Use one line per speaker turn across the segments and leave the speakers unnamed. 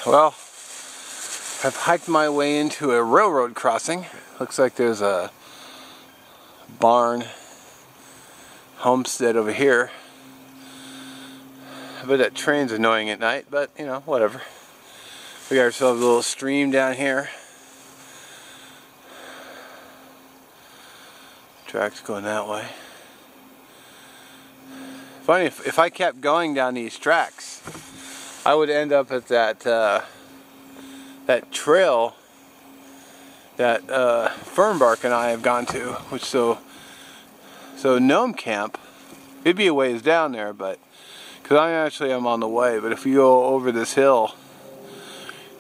Well, I've hiked my way into a railroad crossing. Looks like there's a barn homestead over here. I bet that train's annoying at night, but you know, whatever. We got ourselves a little stream down here. Track's going that way. Funny, if I kept going down these tracks, I would end up at that that trail that Fernbark and I have gone to, which so Gnome Camp. It'd be a ways down there, but because I'm on the way. But if you go over this hill,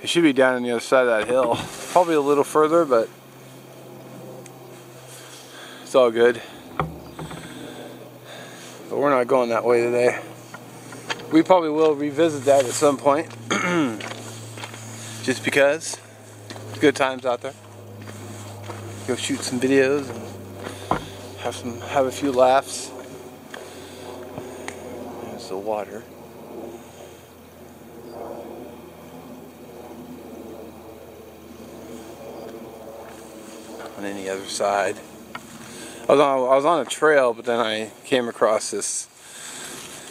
it should be down on the other side of that hill. Probably a little further, but it's all good. But we're not going that way today. We probably will revisit that at some point. Just because it's good times out there. Go shoot some videos and have a few laughs. There's the water. On any other side. I was on a trail, but then I came across this.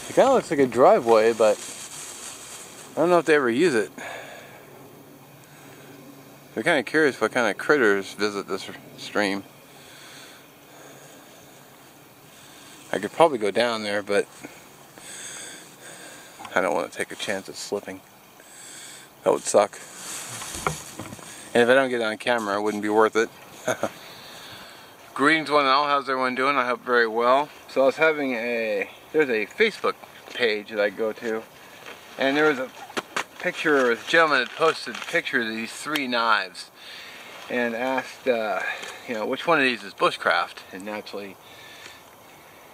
It kind of looks like a driveway, but I don't know if they ever use it. I'm kind of curious what kind of critters visit this stream. I could probably go down there, but I don't want to take a chance at slipping. That would suck. And if I don't get it on camera, it wouldn't be worth it. Greetings one and all, how's everyone doing? I hope very well. So I was having there's a Facebook page that I go to, and there was a picture, a gentleman had posted a picture of these 3 knives and asked, you know, which one of these is bushcraft, and naturally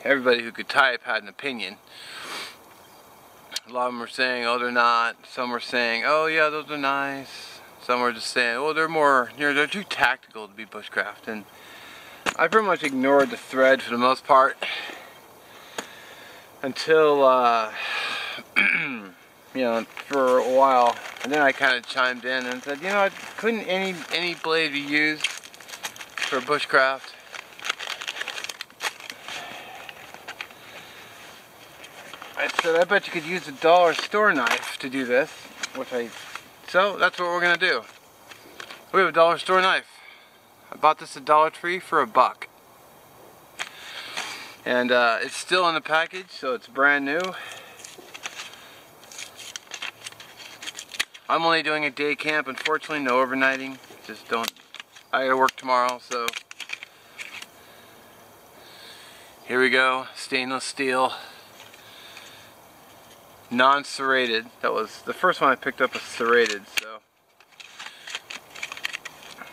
everybody who could type had an opinion. A lot of them were saying, oh, they're not. Some were saying, oh yeah, those are nice. Some were just saying, oh, they're too tactical to be bushcraft. And I pretty much ignored the thread for the most part until you know, for a while, and then I kind of chimed in and said, you know, couldn't any blade be used for bushcraft? I said, I bet you could use a dollar store knife to do this, so that's what we're gonna do. We have a dollar store knife. I bought this at Dollar Tree for $1. And it's still in the package, so it's brand new. I'm only doing a day camp, unfortunately, no overnighting. I gotta work tomorrow, so. Here we go, stainless steel. Non-serrated. That was, the first one I picked up was serrated, so.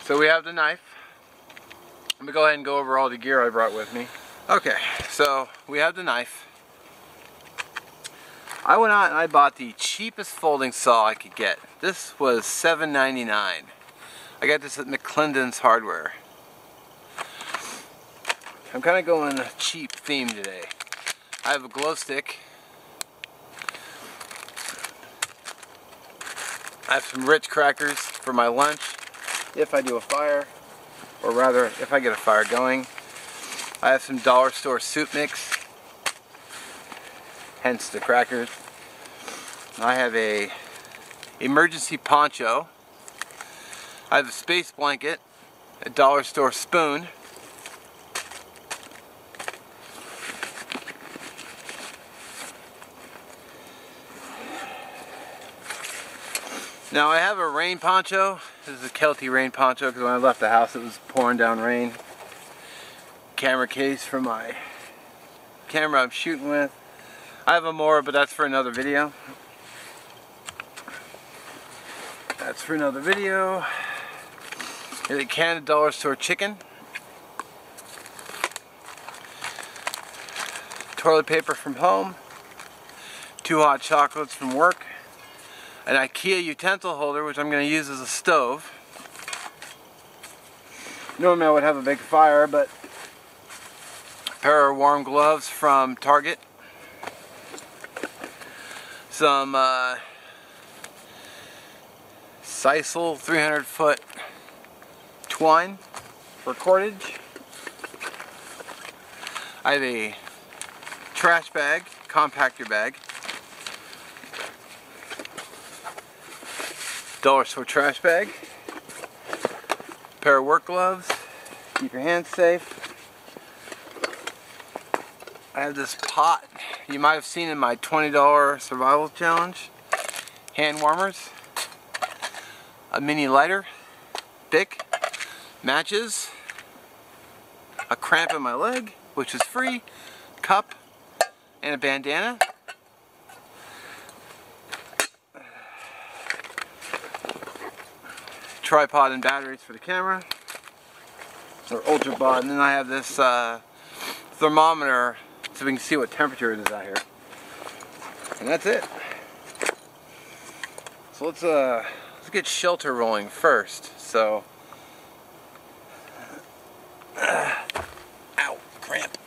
So we have the knife. Let me go ahead and go over all the gear I brought with me. Okay, so we have the knife. I went out and I bought the cheapest folding saw I could get. This was $7.99. I got this at McClendon's Hardware. I'm kind of going a cheap theme today. I have a glow stick. I have some Ritz crackers for my lunch if I do a fire, or rather if I get a fire going. I have some dollar store soup mix, hence the crackers. I have a emergency poncho. I have a space blanket, a dollar store spoon, now I have a rain poncho. This is a Kelty rain poncho because when I left the house it was pouring down rain. Camera case for my camera I'm shooting with. I have a more, but that's for another video. That's for another video. Here's a can of dollar store chicken. Toilet paper from home. 2 hot chocolates from work. An IKEA utensil holder, which I'm going to use as a stove. Normally I would have a big fire, but a pair of warm gloves from Target. Some Sisal 300-foot twine for cordage. I have a trash bag, compactor bag. Dollar store trash bag. Pair of work gloves. Keep your hands safe. I have this pot you might have seen in my $20 survival challenge. Hand warmers. A mini lighter. Bic. Matches. A cramp in my leg, which is free. Cup. And a bandana. Tripod and batteries for the camera. Or ultra bod. And then I have this thermometer so we can see what temperature it is out here. And that's it. So let's get shelter rolling first. So ow, cramp.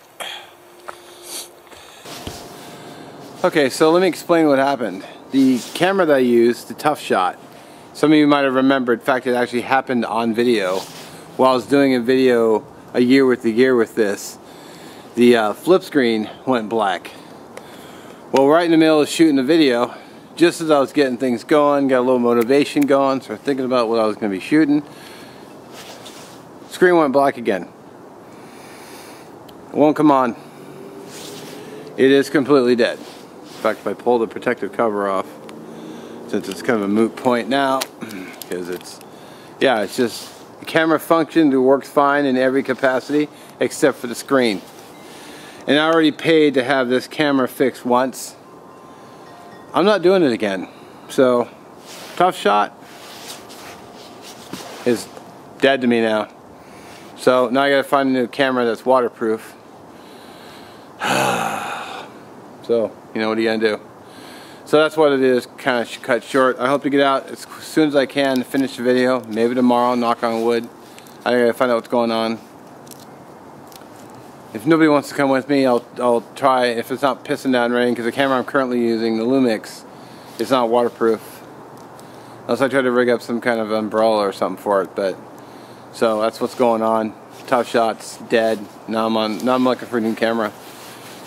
Okay, so let me explain what happened. The camera that I used, the Tough Shot, some of you might have remembered, in fact it actually happened on video while I was doing a video a year with the gear with this. The flip screen went black. Well, right in the middle of shooting the video, just as I was getting things going, got a little motivation going, started thinking about what I was going to be shooting, screen went black again. It won't come on. It is completely dead. In fact, if I pull the protective cover off, since it's kind of a moot point now, because it's just, the camera functioned, it works fine in every capacity except for the screen. And I already paid to have this camera fixed once. I'm not doing it again. So, Tough Shot is dead to me now. So now I gotta find a new camera that's waterproof. So, you know, what are you gonna do? So that's what it is, kind of cut short. I hope to get out as soon as I can to finish the video. Maybe tomorrow, knock on wood. I gotta find out what's going on. If nobody wants to come with me, I'll try, if it's not pissing down rain, because the camera I'm currently using, the Lumix, is not waterproof. Unless I try to rig up some kind of umbrella or something for it, but, so that's what's going on. Tough Shot's dead. Now I'm looking for a new camera.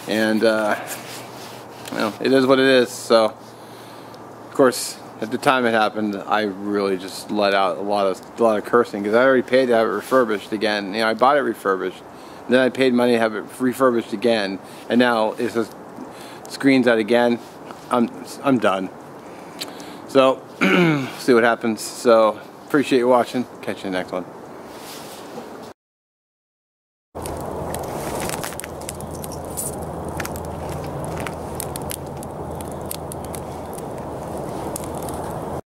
And, you know, it is what it is, so, of course, at the time it happened, I really just let out a lot of cursing, because I already paid to have it refurbished again. You know, I bought it refurbished. Then I paid money to have it refurbished again, and now it's just screen's out again. I'm done. So see what happens. So appreciate you watching. Catch you in the next one.